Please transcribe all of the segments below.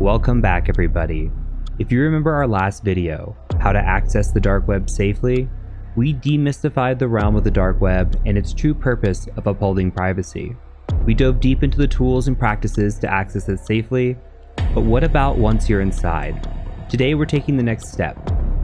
Welcome back, everybody. If you remember our last video, how to access the dark web safely, we demystified the realm of the dark web and its true purpose of upholding privacy. We dove deep into the tools and practices to access it safely, but what about once you're inside? Today we're taking the next step.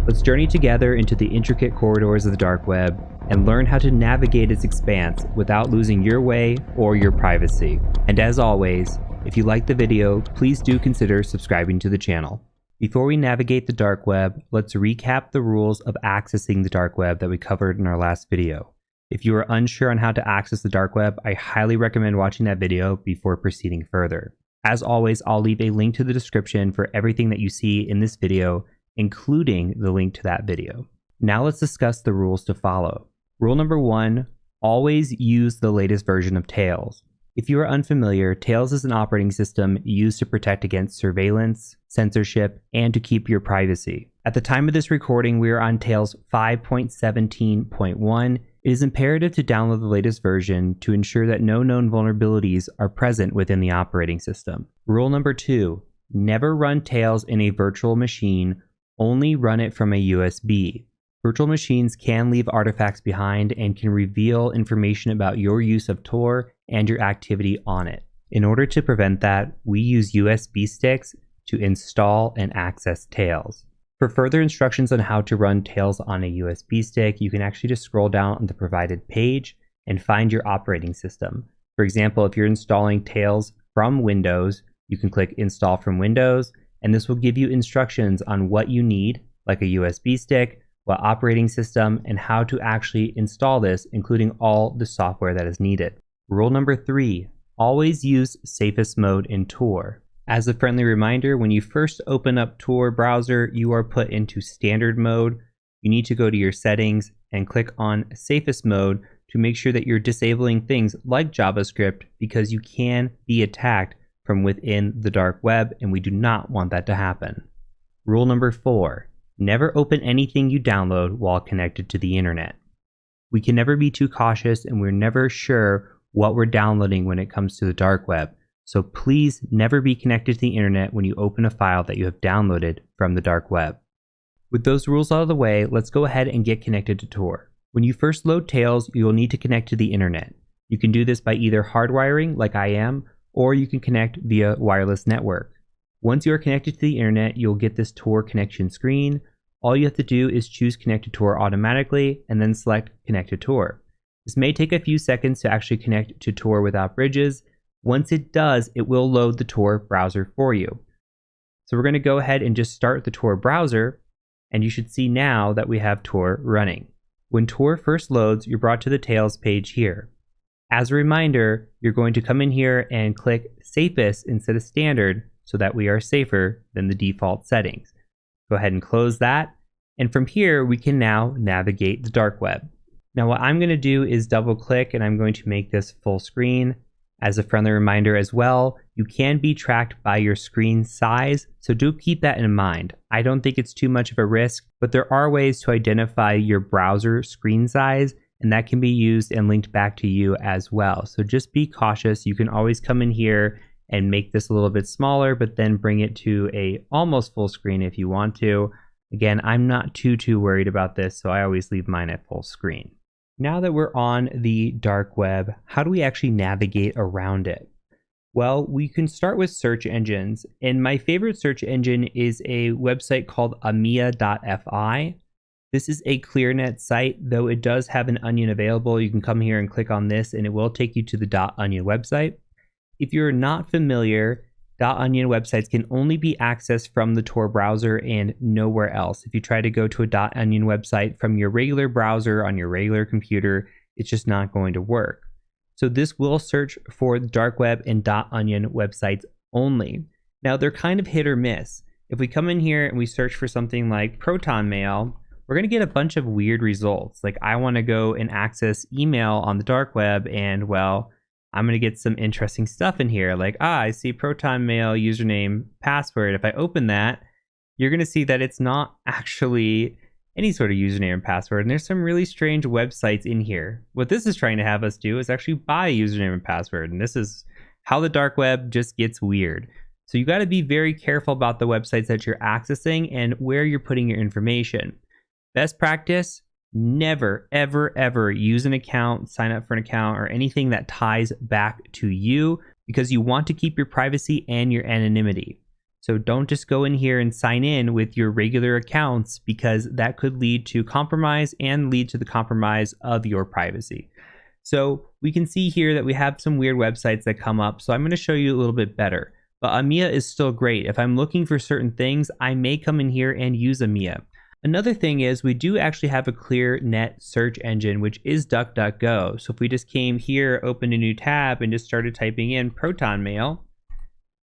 Let's journey together into the intricate corridors of the dark web and learn how to navigate its expanse without losing your way or your privacy. And as always, if you liked the video, please do consider subscribing to the channel. Before we navigate the dark web, let's recap the rules of accessing the dark web that we covered in our last video. If you are unsure on how to access the dark web, I highly recommend watching that video before proceeding further. As always, I'll leave a link to the description for everything that you see in this video, including the link to that video. Now let's discuss the rules to follow. Rule number 1, always use the latest version of Tails. If you are unfamiliar, Tails is an operating system used to protect against surveillance, censorship, and to keep your privacy. At the time of this recording, we are on Tails 5.17.1. It is imperative to download the latest version to ensure that no known vulnerabilities are present within the operating system. Rule number 2, never run Tails in a virtual machine, only run it from a USB. Virtual machines can leave artifacts behind and can reveal information about your use of Tor and your activity on it. In order to prevent that, we use USB sticks to install and access Tails. For further instructions on how to run Tails on a USB stick, you can actually just scroll down on the provided page and find your operating system. For example, if you're installing Tails from Windows, you can click Install from Windows, and this will give you instructions on what you need, like a USB stick, what operating system, and how to actually install this, including all the software that is needed. Rule number 3, always use safest mode in Tor. As a friendly reminder, when you first open up Tor browser, you are put into standard mode. You need to go to your settings and click on safest mode to make sure that you're disabling things like JavaScript, because you can be attacked from within the dark web, and we do not want that to happen. Rule number 4, never open anything you download while connected to the internet. We can never be too cautious, and we're never sure what we're downloading when it comes to the dark web. So please never be connected to the internet when you open a file that you have downloaded from the dark web. With those rules out of the way, let's go ahead and get connected to Tor. When you first load Tails, you'll need to connect to the internet. You can do this by either hardwiring, like I am, or you can connect via wireless network. Once you are connected to the internet, you'll get this Tor connection screen. All you have to do is choose Connect to Tor automatically and then select Connect to Tor. This may take a few seconds to actually connect to Tor without bridges. Once it does, it will load the Tor browser for you. So we're going to go ahead and just start the Tor browser, and you should see now that we have Tor running. When Tor first loads, you're brought to the Tails page here. As a reminder, you're going to come in here and click Safest instead of Standard so that we are safer than the default settings. Go ahead and close that, and from here we can now navigate the dark web. Now what I'm going to do is double click, and I'm going to make this full screen. As a friendly reminder as well, you can be tracked by your screen size, so do keep that in mind. I don't think it's too much of a risk, but there are ways to identify your browser screen size, and that can be used and linked back to you as well. So just be cautious. You can always come in here and make this a little bit smaller, but then bring it to a almost full screen if you want to. Again, I'm not too worried about this, so I always leave mine at full screen. Now that we're on the dark web, how do we actually navigate around it? Well, we can start with search engines, and my favorite search engine is a website called Amia.fi. This is a ClearNet site, though it does have an Onion available. You can come here and click on this, and it will take you to the .onion website. If you're not familiar, .onion websites can only be accessed from the Tor browser and nowhere else. If you try to go to a .onion website from your regular browser on your regular computer, it's just not going to work. So this will search for dark web and .onion websites only. Now they're kind of hit or miss. If we come in here and we search for something like Proton Mail, we're going to get a bunch of weird results. Like I want to go and access email on the dark web, and well, I'm going to get some interesting stuff in here, like, I see Proton Mail username, password. If I open that, you're going to see that it's not actually any sort of username and password, and there's some really strange websites in here. What this is trying to have us do is actually buy a username and password, and this is how the dark web just gets weird. So you got to be very careful about the websites that you're accessing and where you're putting your information. Best practice, never, ever, ever use an account, sign up for an account, or anything that ties back to you, because you want to keep your privacy and your anonymity. So don't just go in here and sign in with your regular accounts, because that could lead to compromise and lead to the compromise of your privacy. So we can see here that we have some weird websites that come up. So I'm going to show you a little bit better. But AMIA is still great. If I'm looking for certain things, I may come in here and use AMIA. Another thing is we do actually have a ClearNet search engine, which is DuckDuckGo. So if we just came here, opened a new tab, and just started typing in Proton Mail,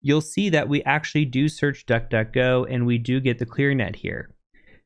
you'll see that we actually do search DuckDuckGo and we do get the ClearNet here.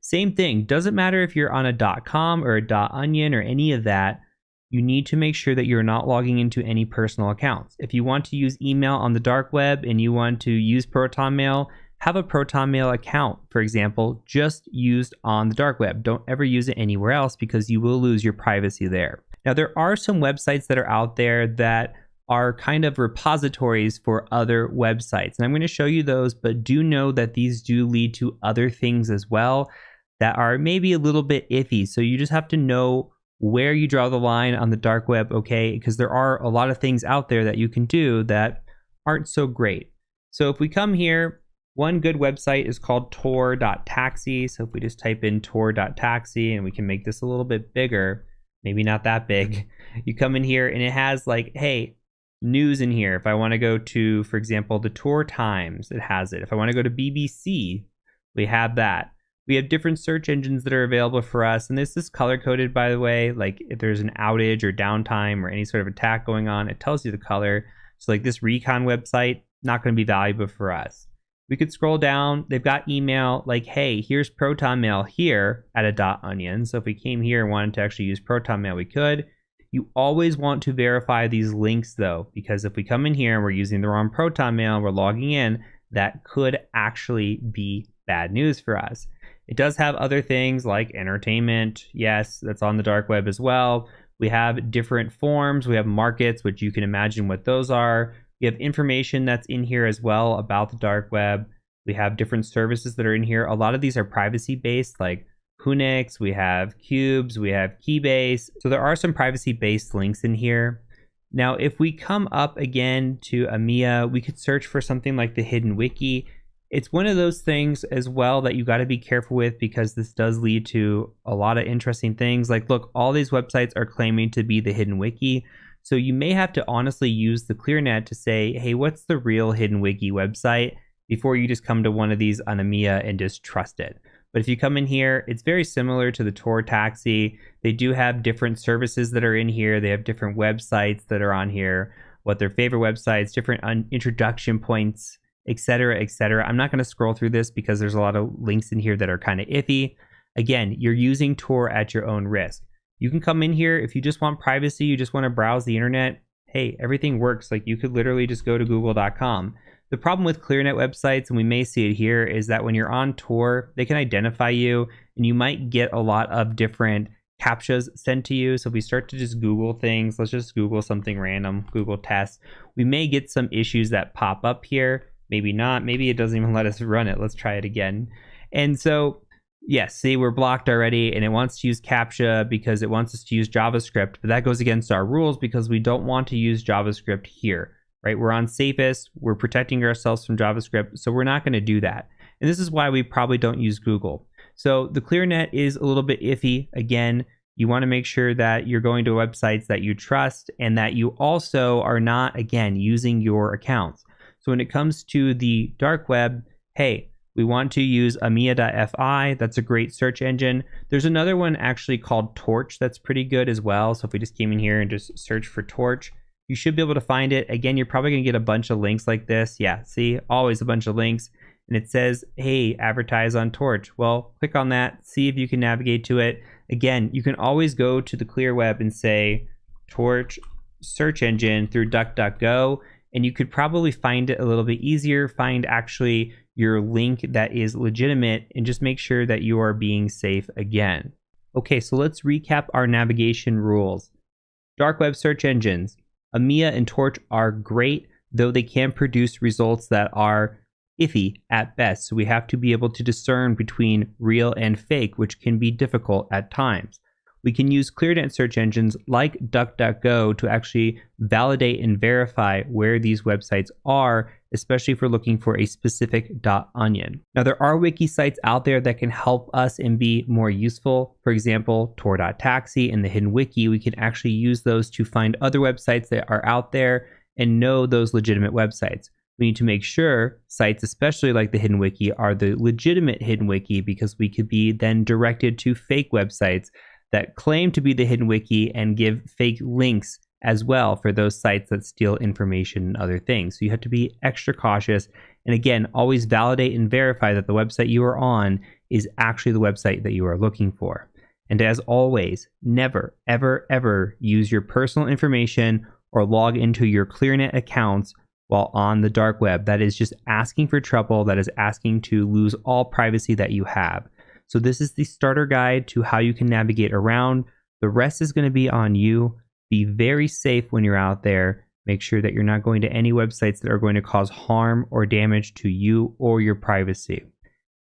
Same thing, doesn't matter if you're on a .com or a .onion or any of that, you need to make sure that you're not logging into any personal accounts. If you want to use email on the dark web and you want to use Proton Mail, have a Proton Mail account, for example, just used on the dark web. Don't ever use it anywhere else, because you will lose your privacy there. Now, there are some websites that are out there that are kind of repositories for other websites, and I'm going to show you those, but do know that these do lead to other things as well that are maybe a little bit iffy. So you just have to know where you draw the line on the dark web, okay? Because there are a lot of things out there that you can do that aren't so great. So if we come here, one good website is called tor.taxi. So if we just type in tor.taxi, and we can make this a little bit bigger, maybe not that big, you come in here and it has like, hey, news in here. If I want to go to, for example, the Tour Times, it has it. If I want to go to BBC, we have that. We have different search engines that are available for us, and this is color coded, by the way. Like if there's an outage or downtime or any sort of attack going on, it tells you the color. So like this Recon website, not going to be valuable for us. We could scroll down. They've got email, like, hey, here's Proton Mail here at a .onion. So if we came here and wanted to actually use Proton Mail, we could. You always want to verify these links though, because if we come in here and we're using the wrong Proton Mail and we're logging in, that could actually be bad news for us. It does have other things like entertainment. Yes, that's on the dark web as well. We have different forms. We have markets, which you can imagine what those are. We have information that's in here as well about the dark web. We have different services that are in here. A lot of these are privacy based, like Whonix, we have Cubes, we have Keybase. So there are some privacy based links in here. Now, if we come up again to AMIA, we could search for something like the Hidden Wiki. It's one of those things as well that you got to be careful with, because this does lead to a lot of interesting things. Like, look, all these websites are claiming to be the Hidden Wiki. So you may have to honestly use the ClearNet to say, hey, what's the real Hidden Wiki website, before you just come to one of these on AMIA and just trust it. But if you come in here, it's very similar to the Tor Taxi. They do have different services that are in here. They have different websites that are on here, what their favorite websites, different introduction points, etc., etc. I'm not going to scroll through this because there's a lot of links in here that are kind of iffy. Again, you're using Tor at your own risk. You can come in here if you just want privacy, you just want to browse the internet. Hey, everything works. Like, you could literally just go to google.com. The problem with ClearNet websites, and we may see it here, is that when you're on Tor, they can identify you and you might get a lot of different CAPTCHAs sent to you. So if we start to just Google things, let's just Google something random, Google test, we may get some issues that pop up here. Maybe not. Maybe it doesn't even let us run it. Let's try it again. And so, yes, see, we're blocked already, and it wants to use CAPTCHA because it wants us to use JavaScript, but that goes against our rules because we don't want to use JavaScript here, right? We're on safest, we're protecting ourselves from JavaScript, so we're not going to do that. And this is why we probably don't use Google. So the ClearNet is a little bit iffy. Again, you want to make sure that you're going to websites that you trust and that you also are not, again, using your accounts. So when it comes to the dark web, hey, we want to use AMIA.fi. That's a great search engine. There's another one actually called Torch that's pretty good as well. So if we just came in here and just search for Torch, you should be able to find it. Again, you're probably going to get a bunch of links like this. Yeah, see, always a bunch of links. And it says, hey, advertise on Torch. Well, click on that, see if you can navigate to it. Again, you can always go to the clear web and say Torch search engine through DuckDuckGo, and you could probably find it a little bit easier, find actually your link that is legitimate, and just make sure that you are being safe again. Okay, so let's recap our navigation rules. Dark web search engines. AMIA and Torch are great. though they can produce results that are iffy at best. So we have to be able to discern between real and fake, which can be difficult at times. We can use ClearNet search engines like DuckDuckGo to actually validate and verify where these websites are, especially if we're looking for a specific .onion. Now, there are wiki sites out there that can help us and be more useful. For example, Tor.taxi and the Hidden Wiki, we can actually use those to find other websites that are out there and know those legitimate websites. We need to make sure sites, especially like the Hidden Wiki, are the legitimate Hidden Wiki, because we could be then directed to fake websites that claim to be the Hidden Wiki and give fake links as well for those sites that steal information and other things. So you have to be extra cautious. And again, always validate and verify that the website you are on is actually the website that you are looking for. And as always, never, ever, ever use your personal information or log into your ClearNet accounts while on the dark web. That is just asking for trouble. That is asking to lose all privacy that you have. So this is the starter guide to how you can navigate around. The rest is going to be on you. Be very safe when you're out there. Make sure that you're not going to any websites that are going to cause harm or damage to you or your privacy.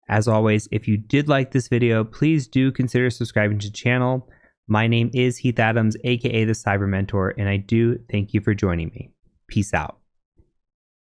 As always, if you did like this video, please do consider subscribing to the channel. My name is Heath Adams, aka the Cyber Mentor, and I do thank you for joining me. Peace out.